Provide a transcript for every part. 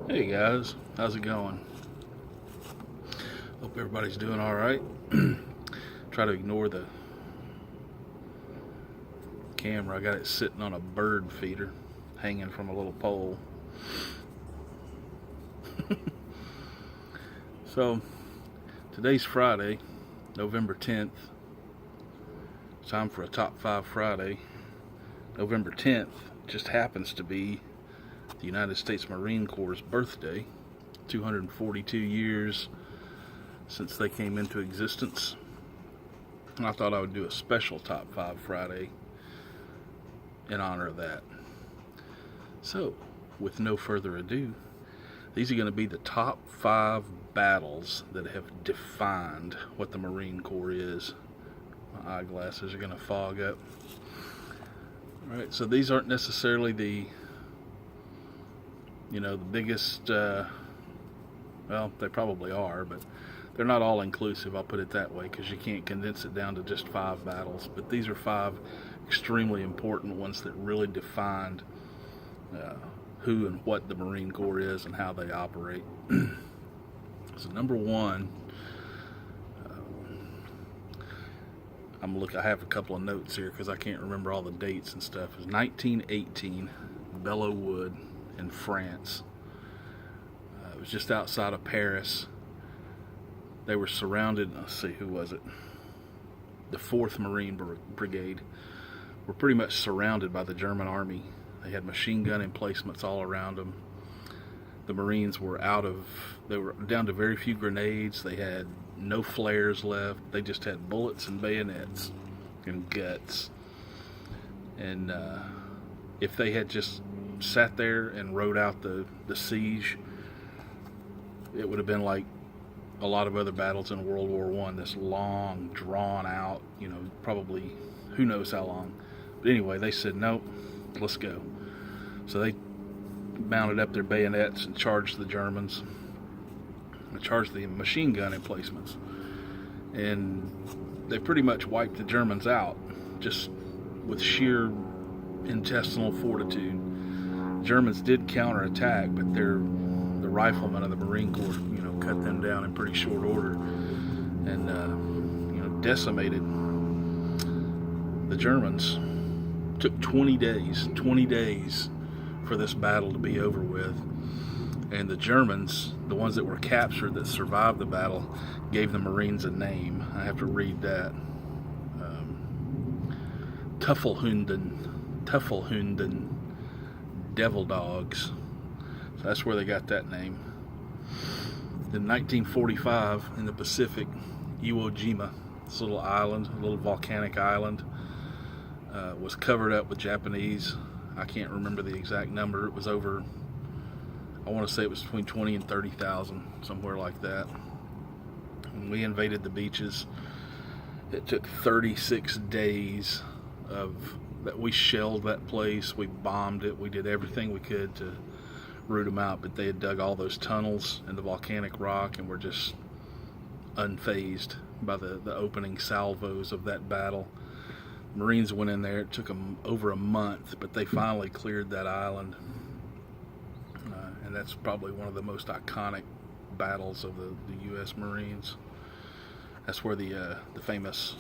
Hey guys, how's it going? Hope everybody's doing all right. Try to ignore the camera. I got it sitting on a bird feeder hanging from a little pole. So, today's Friday, November 10th. It's time for a Top 5 Friday. November 10th just happens to be the United States Marine Corps' birthday. 242 years since they came into existence. And I thought I would do a special Top 5 Friday in honor of that. So, with no further ado, these are going to be the top 5 battles that have defined what the Marine Corps is. My eyeglasses are going to fog up. Alright, so these aren't necessarily the biggest, well, they probably are, but they're not all inclusive, I'll put it that way, because you can't condense it down to just 5 battles. But these are 5 extremely important ones that really defined who and what the Marine Corps is and how they operate. So number 1, I have a couple of notes here because I can't remember all the dates and stuff. It was 1918, Belleau Wood in France. It was just outside of Paris. They were surrounded. Let's see, who was it? The 4th Marine Brigade were pretty much surrounded by the German army. They had machine gun emplacements all around them. The Marines were they were down to very few grenades. They had no flares left. They just had bullets and bayonets and guts. And if they had just sat there and rode out the siege, it would have been like a lot of other battles in World War I, this long, drawn out, probably who knows how long. But anyway, they said, nope, let's go. So they mounted up their bayonets and charged the Germans, and charged the machine gun emplacements. And they pretty much wiped the Germans out, just with sheer intestinal fortitude. Germans did counterattack, but the riflemen of the Marine Corps, cut them down in pretty short order, and decimated the Germans. Took 20 days for this battle to be over with. And the Germans, the ones that were captured that survived the battle, gave the Marines a name. I have to read that. Tuffelhunden, Devil Dogs. So that's where they got that name. In 1945, in the Pacific, Iwo Jima, this little island, a little volcanic island, was covered up with Japanese. I can't remember the exact number. It was over, I want to say it was between 20 and 30,000, somewhere like that. When we invaded the beaches, it took 36 days that we shelled that place. We bombed it. We did everything we could to root them out, but they had dug all those tunnels in the volcanic rock and were just unfazed by the opening salvos of that battle. Marines went in there. It took them over a month, but they finally cleared that island. And that's probably one of the most iconic battles of the U.S. Marines. That's where the famous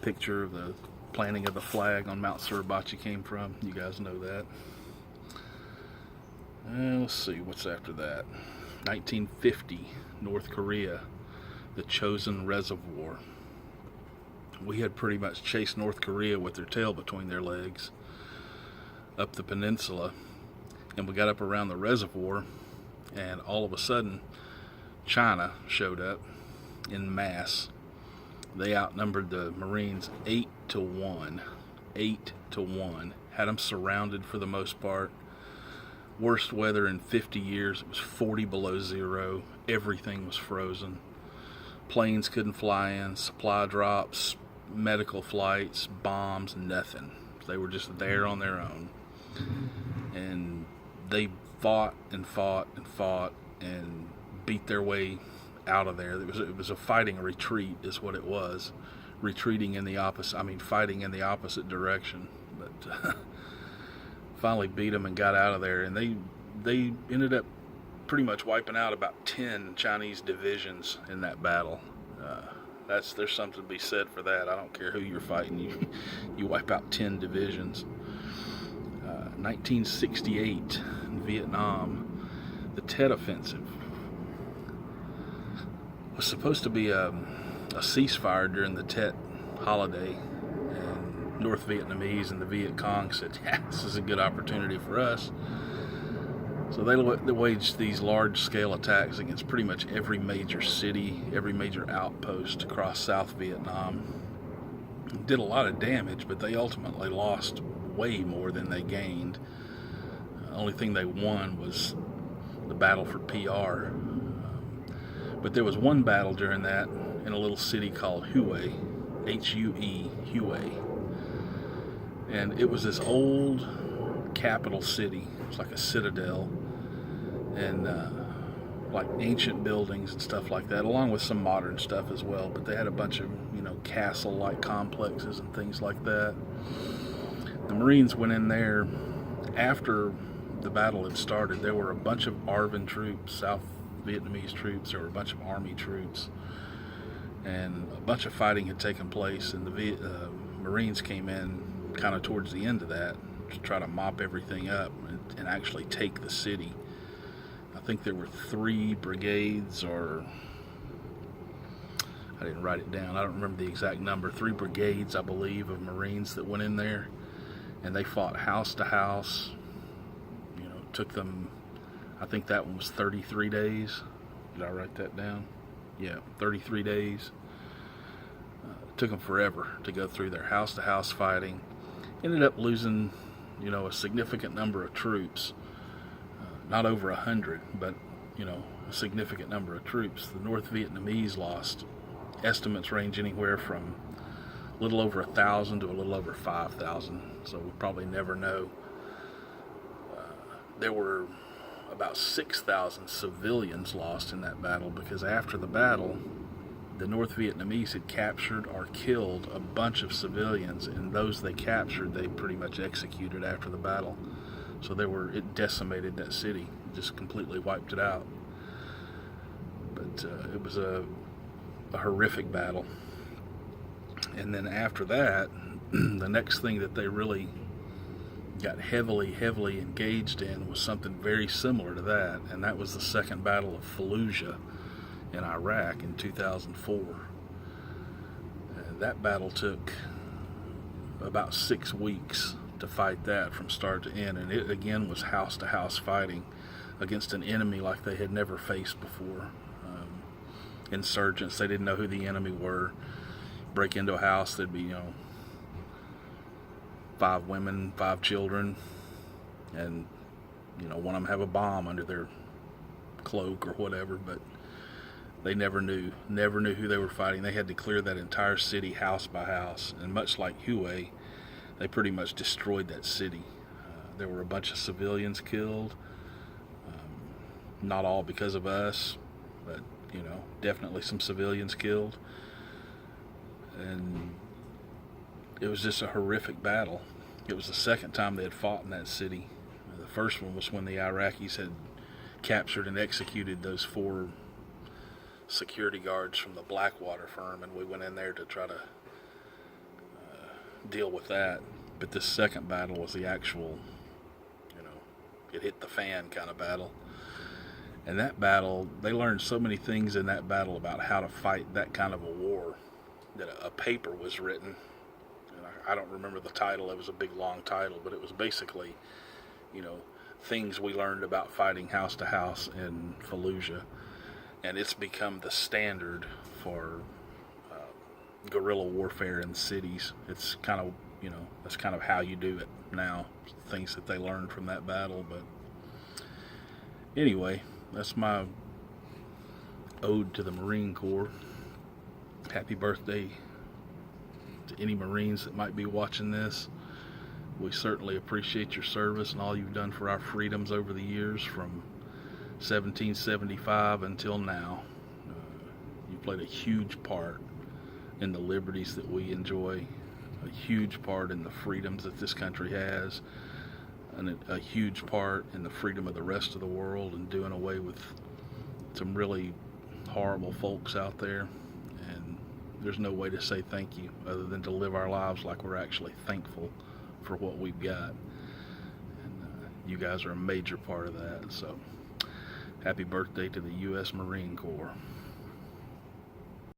picture of the planting of the flag on Mount Suribachi came from. You guys know that. Let's see, what's after that? 1950, North Korea, the Chosin Reservoir. We had pretty much chased North Korea with their tail between their legs up the peninsula, and we got up around the reservoir, and all of a sudden China showed up in mass. They outnumbered the Marines 8 to 1. 8 to 1. Had them surrounded for the most part. Worst weather in 50 years. It was 40 below zero. Everything was frozen. Planes couldn't fly in. Supply drops, medical flights, bombs, nothing. They were just there on their own. And they fought and fought and fought and beat their way out of there. It was a fighting retreat is what it was. Fighting in the opposite direction. But finally beat them and got out of there. And they ended up pretty much wiping out about 10 Chinese divisions in that battle. There's something to be said for that. I don't care who you're fighting, you wipe out 10 divisions. 1968 in Vietnam, the Tet Offensive was supposed to be a ceasefire during the Tet holiday, and North Vietnamese and the Viet Cong said, yeah, this is a good opportunity for us. So they waged these large-scale attacks against pretty much every major city, every major outpost across South Vietnam. Did a lot of damage, but they ultimately lost way more than they gained. The only thing they won was the battle for PR. But there was one battle during that in a little city called Hue, H-U-E, Hue. And it was this old capital city. It was like a citadel, and like ancient buildings and stuff like that, along with some modern stuff as well. But they had a bunch of, castle-like complexes and things like that. The Marines went in there after the battle had started. There were a bunch of ARVN troops, South Vietnamese troops. There were a bunch of Army troops, and a bunch of fighting had taken place. And the Marines came in kind of towards the end of that to try to mop everything up and actually take the city. I think there were 3 brigades, or I didn't write it down. I don't remember the exact number. 3 brigades, I believe, of Marines that went in there, and they fought house to house. It took them, I think that one was 33 days. Did I write that down? Yeah, 33 days. It took them forever to go through their house to house fighting. Ended up losing, a significant number of troops. Not over 100, but, a significant number of troops. The North Vietnamese lost, estimates range anywhere from a little over 1,000 to a little over 5,000, so we'll probably never know. There were about 6,000 civilians lost in that battle, because after the battle, the North Vietnamese had captured or killed a bunch of civilians, and those they captured, they pretty much executed after the battle. So it decimated that city, just completely wiped it out. But it was a horrific battle. And then after that, the next thing that they really got heavily engaged in was something very similar to that, and that was the Second Battle of Fallujah in Iraq in 2004. And that battle took about 6 weeks to fight that from start to end, and it again was house to house fighting against an enemy like they had never faced before. Insurgents, they didn't know who the enemy were. Break into a house, there'd be 5 women, 5 children, and one of them have a bomb under their cloak or whatever, but they never knew who they were fighting. They had to clear that entire city house by house, and much like Hue, they pretty much destroyed that city. There were a bunch of civilians killed, not all because of us, but definitely some civilians killed. And it was just a horrific battle. It was the second time they had fought in that city. The first one was when the Iraqis had captured and executed those 4 security guards from the Blackwater firm, and we went in there to try to deal with that. But this second battle was the actual, it hit the fan kind of battle. And that battle, they learned so many things in that battle about how to fight that kind of a war, that a paper was written. And I don't remember the title. It was a big, long title, but it was basically, things we learned about fighting house to house in Fallujah. And it's become the standard for guerrilla warfare in cities. It's kind of, that's kind of how you do it now. Things that they learned from that battle. But anyway, that's my ode to the Marine Corps. Happy birthday to any Marines that might be watching this. We certainly appreciate your service and all you've done for our freedoms over the years from 1775 until now. You played a huge part in the liberties that we enjoy, a huge part in the freedoms that this country has. a huge part in the freedom of the rest of the world and doing away with some really horrible folks out there. And there's no way to say thank you other than to live our lives like we're actually thankful for what we've got. And you guys are a major part of that. So happy birthday to the U.S. Marine Corps.